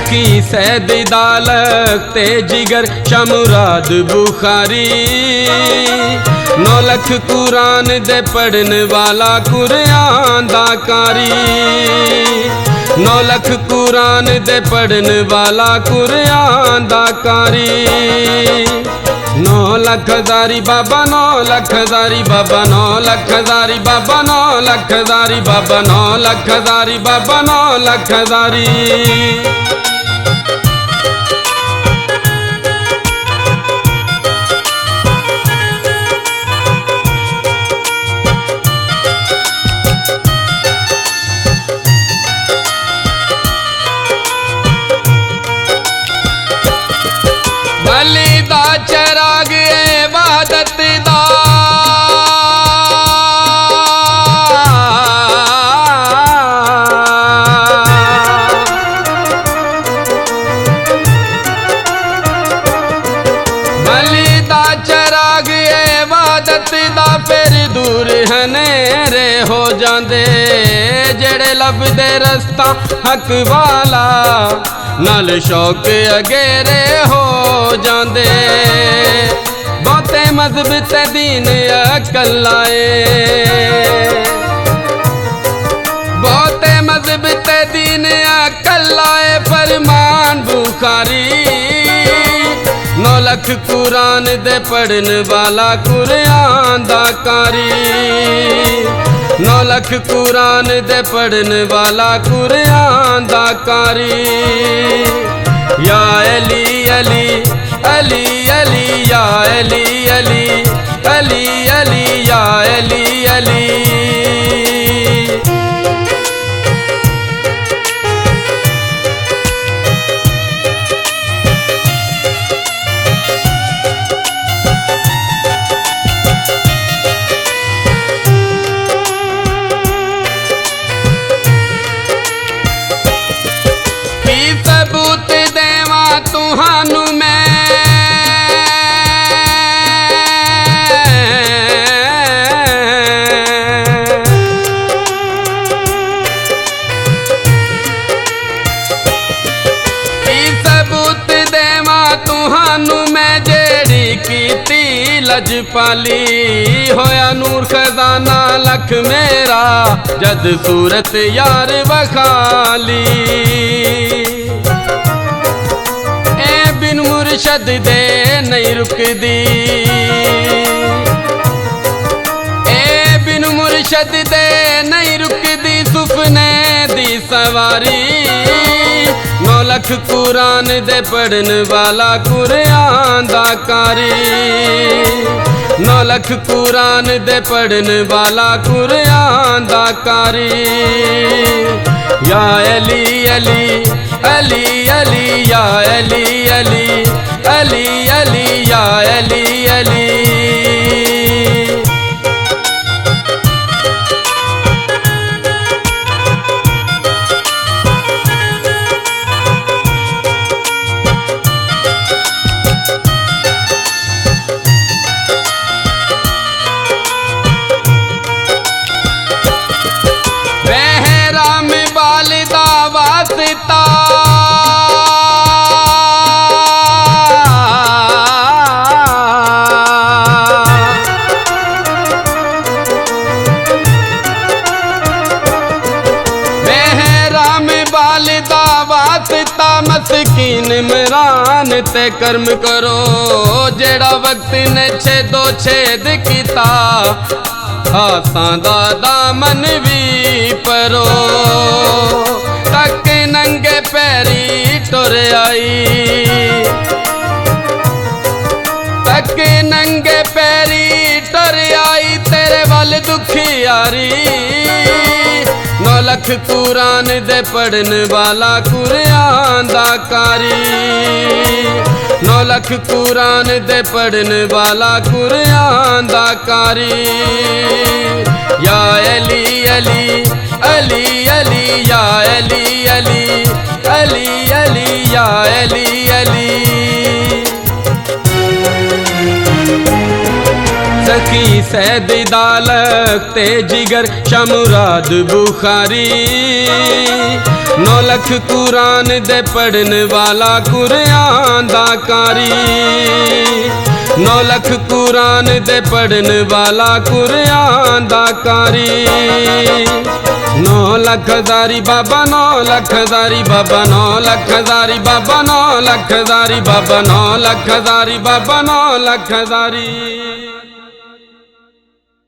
सखी सैद दालक ते जिगर शमुराद बुखारी 9 लख कुरान दे पढ़न वाला कुरान दा कारी 9 लख कुरान दे पढ़न वाला कुरान दा कारी 9 लख हज़ारी बाबा 9 लख हज़ारी बाबा 9 लख हज़ारी बाबा 9 लख हज़ारी बाबा 9 लख हज़ारी बाबा 9 लख हज़ारी। बली दा चराग इबादत दा बली दा चराग इबादत दा फिर दूर हनेरे हो जांदे जेड़े लभदे रस्ता हक वाला नाल शौक अगेरे हो जांदे बहुते मजहब ते दीन अकल लाए बहुते मजहब ते दीन अकल लाए फरमान बुखारी 9 लख कुरान दे पढ़न वाला कुरान दा कारी 9 लख कुरान दे पढ़न वाला कुरान दा कारी या अली अली अली अली या अली अली अली अली या अली अली। सबूत देवा तुहानू मैं सबूत देवा तुहानू मैं जेड़ी कीती लजपाली होया नूर खजाना लख मेरा जद सूरत यार बखाली बिन मुर्शद दे नहीं रुकदी ए बिन मुर्शद दे नहीं रुकदी सुफने दी सवारी 9 लख कुरान दे पढ़न वाला कुरान दा कारी 9 लख कुरान दे पढ़न वाला कुरान दा कारी या अली अली अली अली या अली अली अली अली या अली अली। बहराम बालिदा वास्ता मस्कीन इमरान ते कर्म करो जेड़ा वक्त ने छेदो छेद किता आसां दा दामन भी परो तक नंगे पैरी टुर आई तक नंगे पैरी टुर आई तेरे वल दुखी यारी 9 लख कुरान दे पढ़न वाला कुरान दा कारी 9 लख कुरान दे पढ़न वाला कुरान दा कारी या अली अली अली अली या अली अली अली अली या अली अली। सखी की सैद दालक ते जिगर शमुराद बुखारी 9 लख कुरान दे पढ़न वाला कुरान दा कारी 9 लख कुरान दे पढ़न वाला कुरान दा कारी 9 लख दारी बाबा 9 लख दारी बाबा 9 लख दारी बाबा 9 लख दारी बाबा 9 लख दारी बाबा 9 लख दारी।